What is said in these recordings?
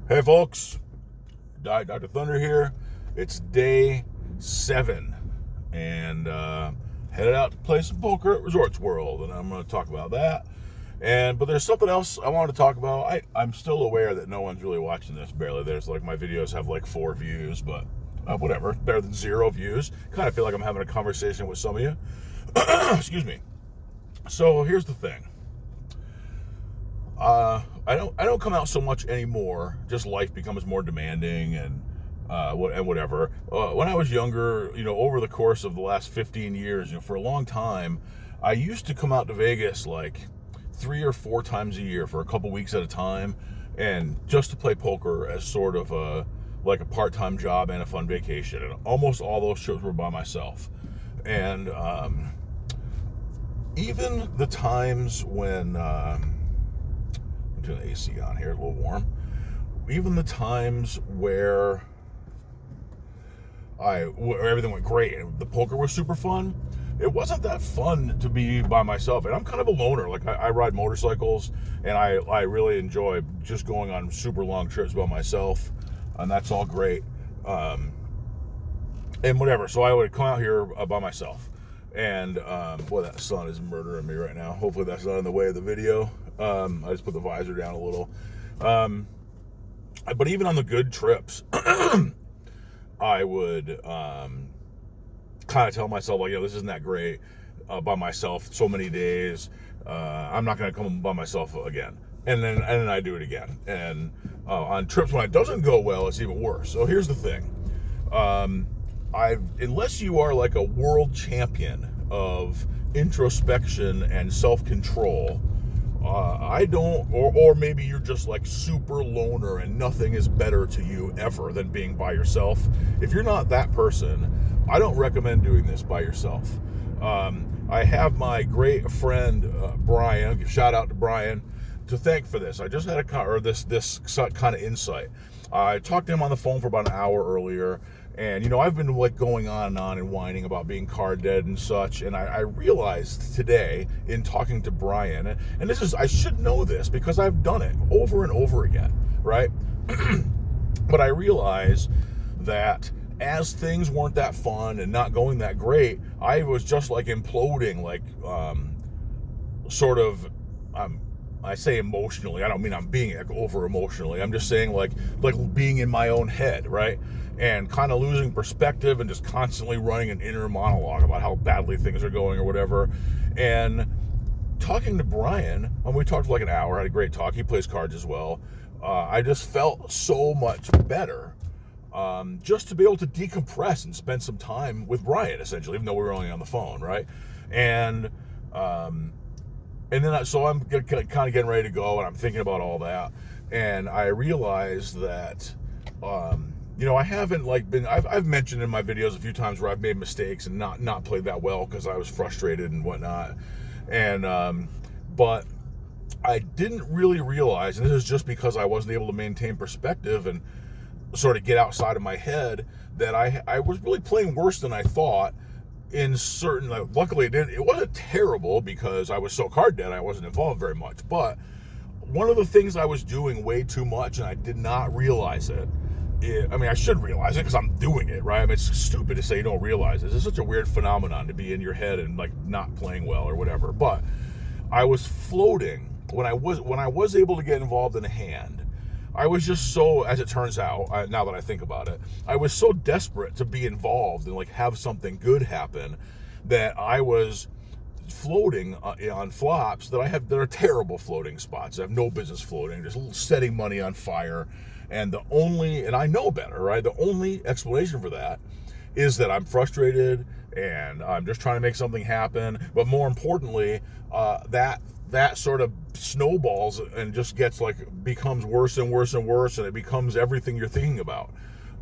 Hey folks, Dr. Thunder here. It's day 7 and headed out to play some poker at Resorts World, and I'm going to talk about that. But there's something else I wanted to talk about. I'm still aware that no one's really watching this, barely. There's like my videos have like 4 views, but whatever, better than 0 views. Kind of feel like I'm having a conversation with some of you. Excuse me. So here's the thing. I don't come out so much anymore. Just life becomes more demanding and whatever. When I was younger, over the course of the last 15 years, for a long time, I used to come out to Vegas like 3 or 4 times a year for a couple weeks at a time, and just to play poker as sort of a part-time job and a fun vacation. And almost all those trips were by myself. And even the times when turn the AC on here, a little warm. Even the times where everything went great and the poker was super fun, it wasn't that fun to be by myself. And I'm kind of a loner. Like I ride motorcycles, and I really enjoy just going on super long trips by myself, and that's all great. And whatever. So I would come out here by myself. And boy, that sun is murdering me right now. Hopefully that's not in the way of the video. I just put the visor down a little. But even on the good trips, I would kind of tell myself, like, this isn't that great by myself so many days. I'm not going to come by myself again. And then I do it again. And on trips when it doesn't go well, it's even worse. So here's the thing. Unless you are like a world champion of introspection and self-control, I don't, or maybe you're just like super loner and nothing is better to you ever than being by yourself. If you're not that person, I don't recommend doing this by yourself. I have my great friend Brian, shout out to Brian, to thank for this. I just had this kind of insight. I talked to him on the phone for about an hour earlier, and I've been like going on and whining about being card dead and such, and I realized today in talking to Brian, and I should know this because I've done it over and over again, right? But I realized that as things weren't that fun and not going that great, I was just like imploding, like I say emotionally. I don't mean I'm being over emotionally. I'm just saying like being in my own head, right? And kind of losing perspective and just constantly running an inner monologue about how badly things are going or whatever. And talking to Brian, when we talked for like an hour, had a great talk. He plays cards as well. I just felt so much better just to be able to decompress and spend some time with Brian, essentially, even though we were only on the phone, right? And then so I'm kind of getting ready to go, and I'm thinking about all that, and I realized that I haven't I've mentioned in my videos a few times where I've made mistakes and not played that well because I was frustrated and whatnot, and but I didn't really realize, and this is just because I wasn't able to maintain perspective and sort of get outside of my head, that I was really playing worse than I thought. In certain, luckily it wasn't terrible because I was so card dead, I wasn't involved very much. But one of the things I was doing way too much, and I did not realize it. I should realize it because I'm doing it, right? It's stupid to say you don't realize it. It's such a weird phenomenon to be in your head and like not playing well or whatever. But I was floating when I was able to get involved in a hand. I was just so, as it turns out, now that I think about it, I was so desperate to be involved and like have something good happen that I was floating on flops that are terrible floating spots. I have no business floating, just setting money on fire. And I know better, right? The only explanation for that is that I'm frustrated and I'm just trying to make something happen. But more importantly, that sort of snowballs and just becomes worse and worse and worse, and it becomes everything you're thinking about.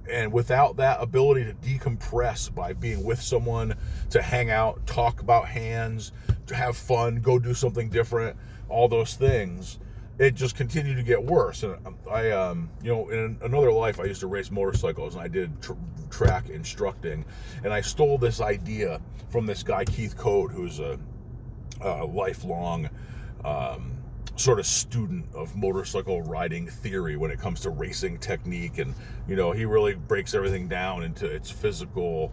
And without that ability to decompress by being with someone, to hang out, talk about hands, to have fun, go do something different, all those things, it just continued to get worse. And I, in another life, I used to race motorcycles, and I did track instructing, and I stole this idea from this guy, Keith Code, who's a lifelong sort of student of motorcycle riding theory when it comes to racing technique, and he really breaks everything down into its physical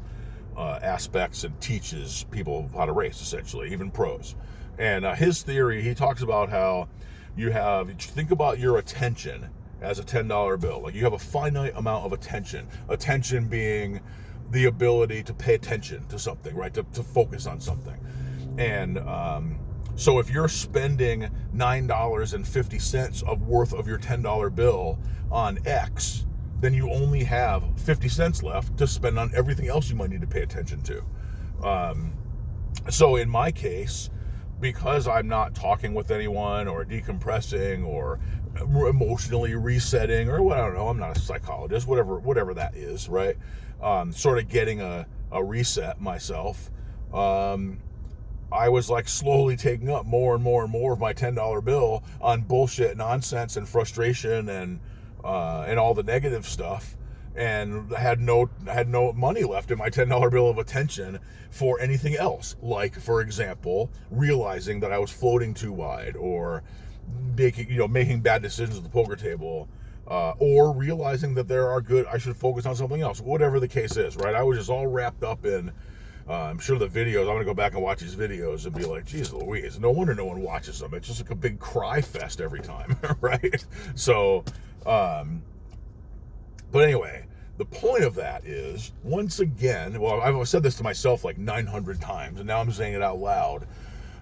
aspects and teaches people how to race, essentially, even pros. And his theory, he talks about how think about your attention as a $10 bill. Like, you have a finite amount of attention being the ability to pay attention to something, right? To focus on something. And so if you're spending $9.50 of worth of your $10 bill on X, then you only have 50 cents left to spend on everything else you might need to pay attention to. So in my case, because I'm not talking with anyone or decompressing or emotionally resetting, or what, I don't know, I'm not a psychologist, whatever that is, right? Sort of getting a reset myself. I was like slowly taking up more and more and more of my $10 bill on bullshit, nonsense, and frustration, and all the negative stuff, and had no money left in my $10 bill of attention for anything else. Like, for example, realizing that I was floating too wide, or making bad decisions at the poker table, or realizing that I should focus on something else, whatever the case is, right? I was just all wrapped up in, I'm sure the videos, I'm going to go back and watch these videos and be like, geez Louise, no wonder no one watches them. It's just like a big cry fest every time, right? So, but anyway, the point of that is, once again, well, I've said this to myself like 900 times, and now I'm saying it out loud.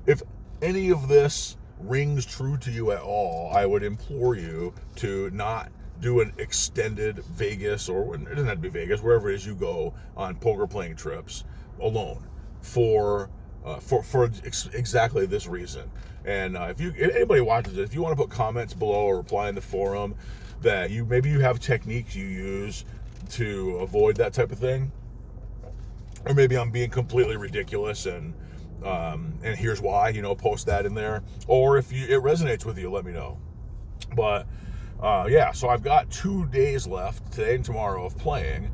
If any of this rings true to you at all, I would implore you to not do an extended Vegas, or it doesn't have to be Vegas, wherever it is you go on poker playing trips alone for exactly this reason. And if anybody watches it, if you want to put comments below or reply in the forum that maybe you have techniques you use to avoid that type of thing, or maybe I'm being completely ridiculous and here's why, post that in there. Or if it resonates with you, let me know. But so I've got 2 days left, today and tomorrow, of playing.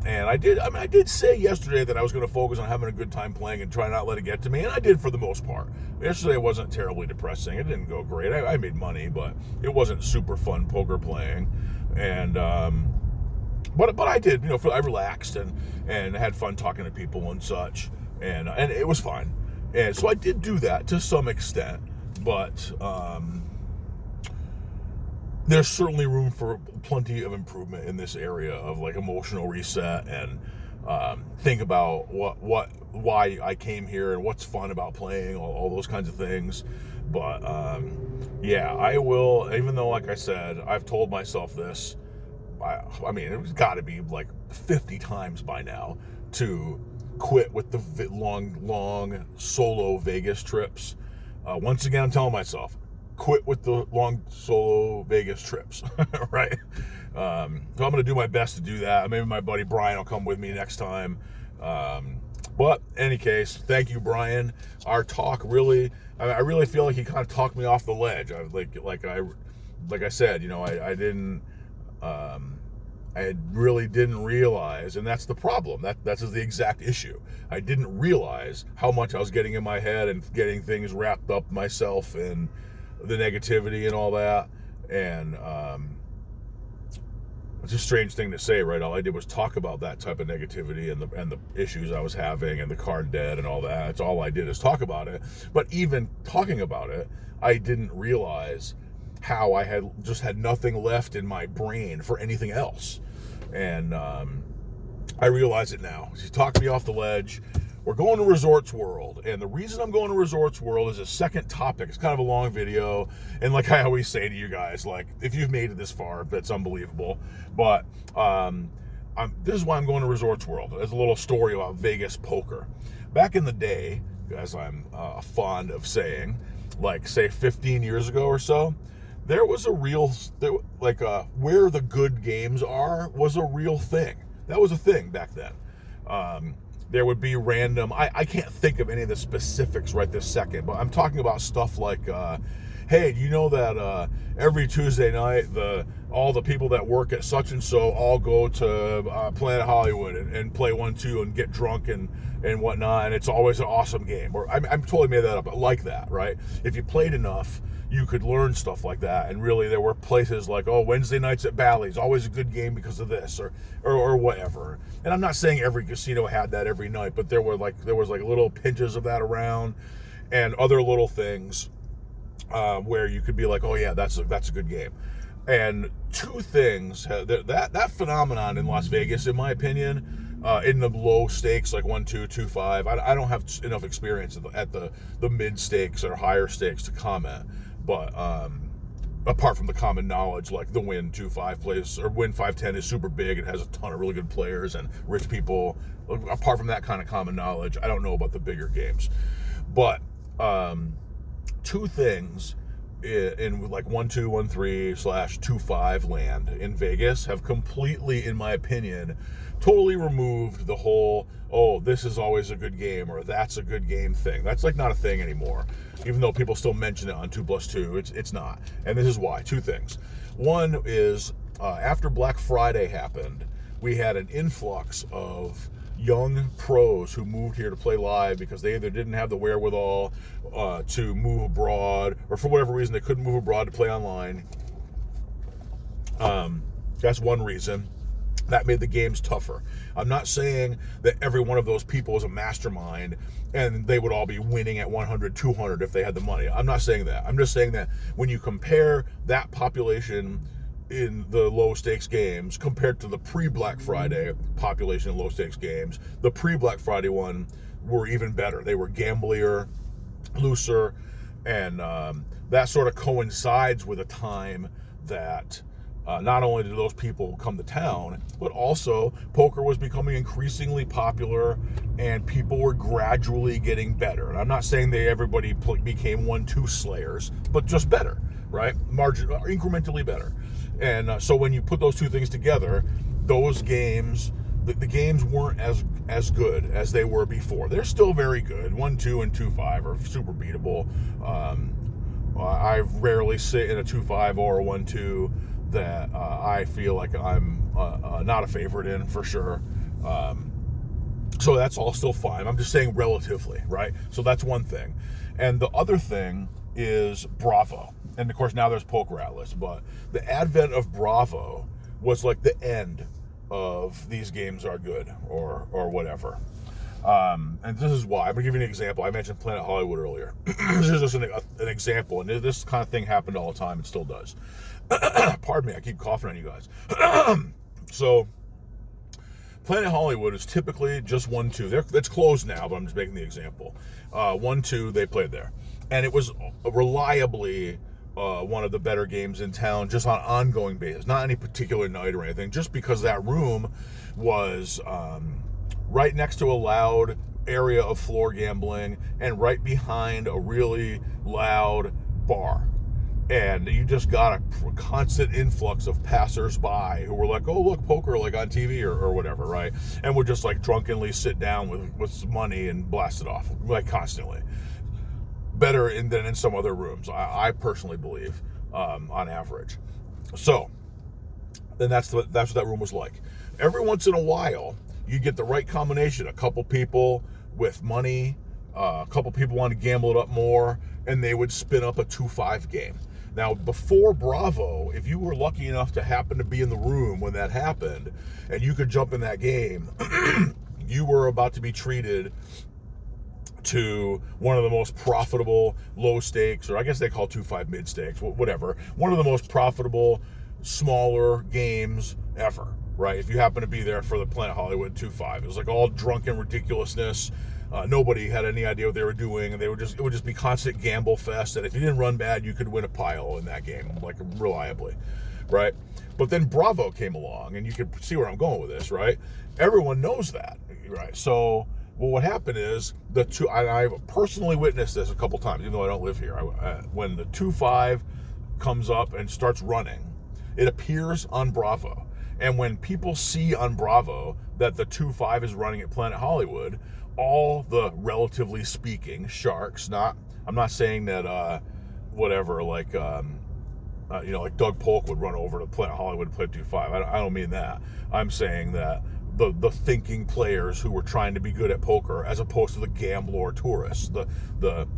And I did say yesterday that I was going to focus on having a good time playing and try not to let it get to me, and I did for the most part. Yesterday wasn't terribly depressing. It didn't go great. I made money, but it wasn't super fun poker playing. And but I did, I relaxed and had fun talking to people and such, and it was fun. And so I did do that to some extent, but there's certainly room for plenty of improvement in this area of like emotional reset, and think about why I came here and what's fun about playing, all those kinds of things. But I will, even though, like I said, I've told myself this, I mean, it's got to be like 50 times by now, to quit with the long solo Vegas trips. Once again, I'm telling myself, quit with the long solo Vegas trips, right? So I'm going to do my best to do that. Maybe my buddy Brian will come with me next time. But in any case, thank you, Brian. Our talk really, I really feel like he kind of talked me off the ledge. Like I said, I really didn't realize, and that's the problem. That's the exact issue. I didn't realize how much I was getting in my head and getting things wrapped up myself in the negativity and all that. And it's a strange thing to say, right? All I did was talk about that type of negativity and the issues I was having and the card debt and all that. That's all I did, is talk about it. But even talking about it, I didn't realize how I had nothing left in my brain for anything else. And I realize it now. She talked me off the ledge. We're going to Resorts World, and the reason I'm going to Resorts World is a second topic. It's kind of a long video, and like I always say to you guys, like, if you've made it this far, that's unbelievable. But this is why I'm going to Resorts World. There's a little story about Vegas poker. Back in the day, as I'm fond of saying, like, say 15 years ago or so, there was where the good games are was a real thing. That was a thing back then. There would be random, I can't think of any of the specifics right this second, but I'm talking about stuff like hey, do you know that every Tuesday night all the people that work at such and so all go to Planet Hollywood and play 1-2 and get drunk and whatnot, and it's always an awesome game. Or I'm totally made that up, but like that, right? If you played enough, you could learn stuff like that. And really, there were places like, oh, Wednesday nights at Bally's, always a good game because of this, or whatever. And I'm not saying every casino had that every night, but there was like little pinches of that around, and other little things where you could be like, oh yeah, that's a good game. And two things that phenomenon in Las Vegas, in my opinion, in the low stakes like 1-2, 2-5. I don't have enough experience at the mid stakes or higher stakes to comment, but apart from the common knowledge, like the Win 2-5 place or Win 5-10 is super big. It has a ton of really good players and rich people. Apart from that kind of common knowledge, I don't know about the bigger games. But two things in like 1-2, 1-3/2-5 land in Vegas have completely, in my opinion, totally removed the whole, oh, this is always a good game or that's a good game thing. That's like not a thing anymore, even though people still mention it on 2+2. It's not. And this is why. Two things. One is after Black Friday happened, we had an influx of young pros who moved here to play live because they either didn't have the wherewithal to move abroad, or for whatever reason they couldn't move abroad to play online. That's one reason. That made the games tougher. I'm not saying that every one of those people is a mastermind and they would all be winning at 100, 200 if they had the money. I'm not saying that. I'm just saying that when you compare that population in the low stakes games compared to the pre-Black Friday population in low stakes games, the pre-Black Friday one were even better. They were gamblier, looser, and that sort of coincides with a time that not only did those people come to town, but also poker was becoming increasingly popular and people were gradually getting better. And I'm not saying everybody became 1-2 slayers, but just better, right? Incrementally better. And so when you put those two things together, those games, the games weren't as good as they were before. They're still very good. 1-2 and 2-5 are super beatable. I rarely sit in a 2-5 or a 1-2 that I feel like I'm not a favorite in, for sure. So that's all still fine. I'm just saying relatively, right? So that's one thing. And the other thing is Bravo. And of course now there's Poker Atlas, but the advent of Bravo was like the end of these games are good or whatever. And this is why. I'm going to give you an example. I mentioned Planet Hollywood earlier. This is just an example, and this kind of thing happened all the time. It still does. Pardon me, I keep coughing on you guys. So, Planet Hollywood is typically just 1-2. It's closed now, but I'm just making the example. 1-2, they played there. And it was reliably one of the better games in town, just on an ongoing basis. Not any particular night or anything, just because that room was right next to a loud area of floor gambling and right behind a really loud bar. And you just got a constant influx of passers-by who were like, oh, look, poker like on TV or whatever, right? And would just like drunkenly sit down with some money and blast it off, like constantly. Better than in some other rooms, I personally believe, on average. So, then that's what that room was like. Every once in a while, you get the right combination. A couple people with money, a couple people want to gamble it up more, and they would spin up a 2-5 game. Now, before Bravo, if you were lucky enough to happen to be in the room when that happened, and you could jump in that game, you were about to be treated to one of the most profitable low stakes, or I guess they call 2-5 mid stakes, whatever, one of the most profitable smaller games ever, right? If you happen to be there for the Planet Hollywood 2-5, it was like all drunken ridiculousness. Nobody had any idea what they were doing, and it would just be constant gamble fest. And if you didn't run bad, you could win a pile in that game, like reliably, right? But then Bravo came along, and you could see where I'm going with this, right? Everyone knows that, right? So, well, what happened is I've personally witnessed this a couple times, even though I don't live here. When the 2-5 comes up and starts running, it appears on Bravo, and when people see on Bravo that the 2-5 is running at Planet Hollywood, all the, relatively speaking, sharks, I'm not saying that whatever, like like Doug Polk would run over to Planet Hollywood and play 2-5. I don't mean that. I'm saying that the thinking players who were trying to be good at poker, as opposed to the gambler tourists.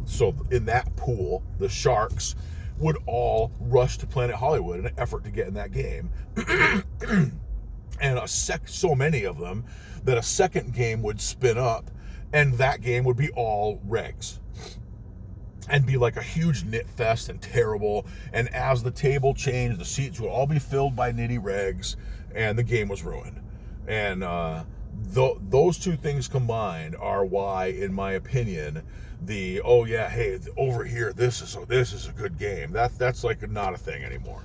So in that pool, the sharks would all rush to Planet Hollywood in an effort to get in that game. And so many of them that a second game would spin up, and that game would be all regs and be like a huge nit fest and terrible. And as the table changed, the seats would all be filled by nitty regs, and the game was ruined. And those two things combined are why, in my opinion, over here, this is a good game. That's like not a thing anymore.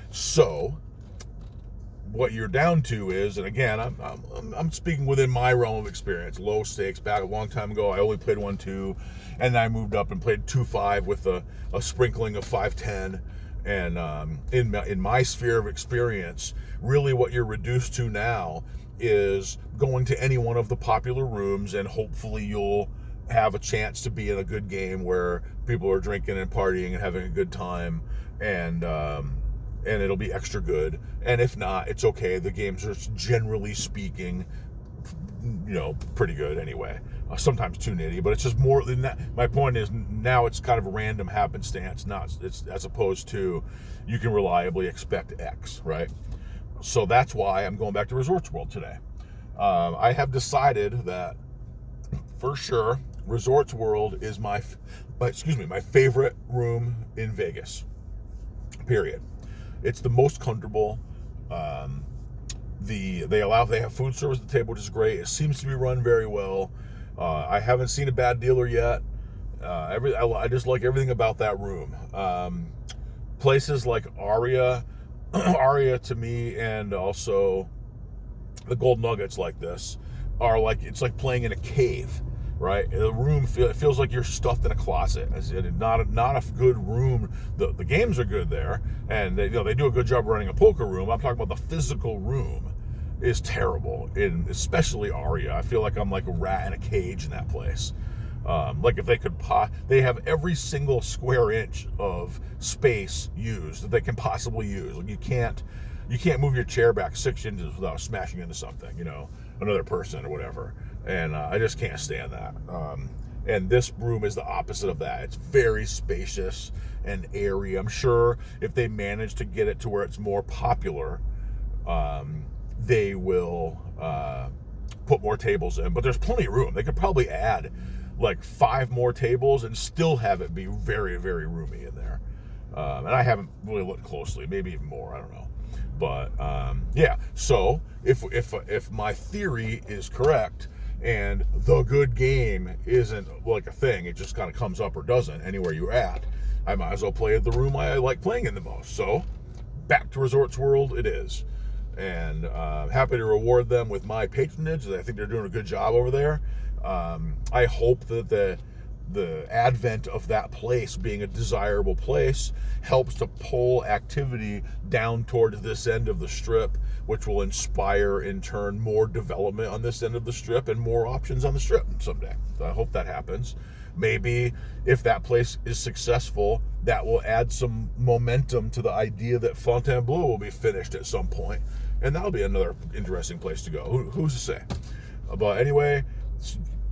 So what you're down to is, and again, I'm speaking within my realm of experience, low stakes. Back a long time ago, I only played 1-2, and then I moved up and played 2-5 with a sprinkling of 5-10. And in my sphere of experience, really what you're reduced to now is going to any one of the popular rooms, and hopefully you'll have a chance to be in a good game where people are drinking and partying and having a good time, and it'll be extra good. And if not, it's okay. The games are, generally speaking, pretty good anyway. Sometimes too nitty, but it's just more than that. My point is, now it's kind of a random happenstance, it's as opposed to you can reliably expect X, right? So that's why I'm going back to Resorts World today. I have decided that for sure Resorts World is my favorite room in Vegas. Period. It's the most comfortable. They have food service at the table, which is great. It seems to be run very well. I haven't seen a bad dealer yet. I just like everything about that room. Places like Aria to me, and also the Gold Nuggets like this, are like, it's like playing in a cave, right? The room feels like you're stuffed in a closet. It's not a good room. The games are good there, and they do a good job running a poker room. I'm talking about the physical room is terrible, especially Aria. I feel like I'm like a rat in a cage in that place. Like if they could they have every single square inch of space used that they can possibly use. Like you can't move your chair back 6 inches without smashing into something, another person or whatever. And I just can't stand that. And this room is the opposite of that. It's very spacious and airy. I'm sure if they manage to get it to where it's more popular, they will put more tables in. But there's plenty of room. They could probably add like 5 more tables and still have it be very, very roomy in there. And I haven't really looked closely, maybe even more, I don't know. But yeah, so if my theory is correct, and the good game isn't like a thing, it just kind of comes up or doesn't anywhere you're at, I might as well play at the room I like playing in the most. So back to Resorts World it is. And happy to reward them with my patronage. I think they're doing a good job over there. I hope that the advent of that place being a desirable place helps to pull activity down toward this end of the strip, which will inspire in turn more development on this end of the strip and more options on the strip someday. So I hope that happens. Maybe if that place is successful, that will add some momentum to the idea that Fontainebleau will be finished at some point, and that'll be another interesting place to go. Who's to say? But anyway,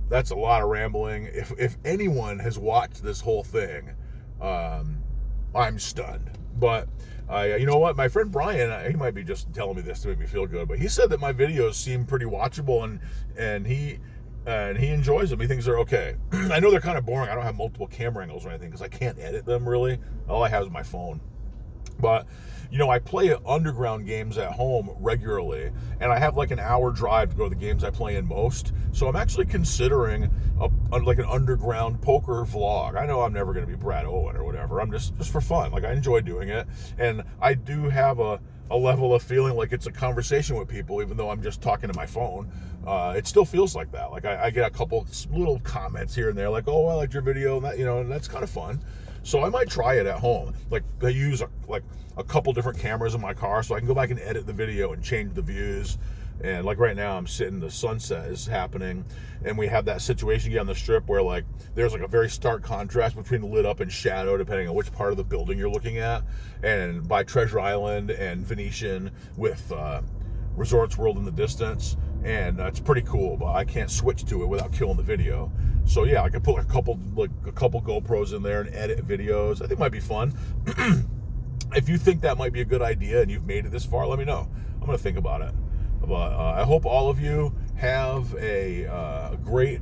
that's a lot of rambling. If anyone has watched this whole thing, I'm stunned. But you know what? My friend Brian, he might be just telling me this to make me feel good, but he said that my videos seem pretty watchable, and he enjoys them. He thinks they're okay. I know they're kind of boring. I don't have multiple camera angles or anything because I can't edit them really. All I have is my phone. But I play underground games at home regularly, and I have like an hour drive to go to the games I play in most. So I'm actually considering like an underground poker vlog. I know I'm never going to be Brad Owen or whatever. I'm just for fun. Like I enjoy doing it, and I do have a level of feeling like it's a conversation with people, even though I'm just talking to my phone. It still feels like that. Like I get a couple little comments here and there, like, "Oh, I liked your video," and that, and that's kind of fun. So I might try it at home. Like I use a couple different cameras in my car, so I can go back and edit the video and change the views. And like right now, I'm sitting, the sunset is happening, and we have that situation again on the strip where like there's like a very stark contrast between lit up and shadow depending on which part of the building you're looking at. And by Treasure Island and Venetian with Resorts World in the distance, and it's pretty cool. But I can't switch to it without killing the video. So yeah, I could put a couple GoPros in there and edit videos. I think it might be fun. If you think that might be a good idea and you've made it this far, let me know. I'm gonna think about it. But I hope all of you have a great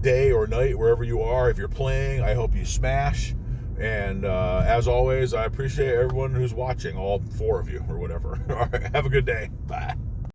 day or night wherever you are. If you're playing, I hope you smash. And as always, I appreciate everyone who's watching, all 4 of you or whatever. All right, have a good day. Bye.